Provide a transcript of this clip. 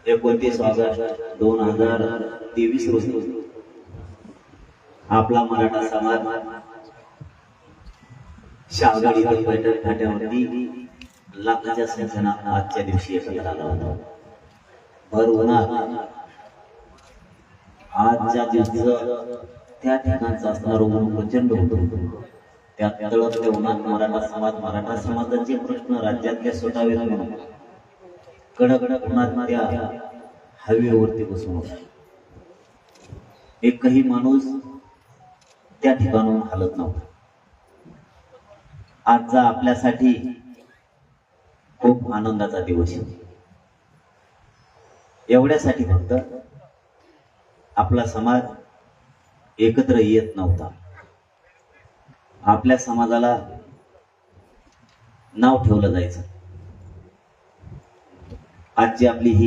29 August 2023 रोजी आपला मराठा समाज शाळगाड इथं बैठक घाट्यावरती लाखाच्या संख्येनं आजच्या दिवशी एकत्र आला होता. भर उन्हात आजच्या दिवसाचं त्या ठिकाणचं असणारं ऊन प्रचंड होतं. त्या तळपत्या उन्हात मराठा समाजाचे प्रश्न राज्यातले सुटावेत म्हणून कडक उन्हात त्या हायवेवरती बसून होता. एकही माणूस त्या ठिकाणाहून हलत नव्हता. आजचा आपल्यासाठी खूप आनंदाचा दिवस आहे. एवढ्यासाठी फक्त आपला समाज एकत्र येत नव्हता. आपल्या समाजाला नाव ठेवलं जायचं. आजची आपली ही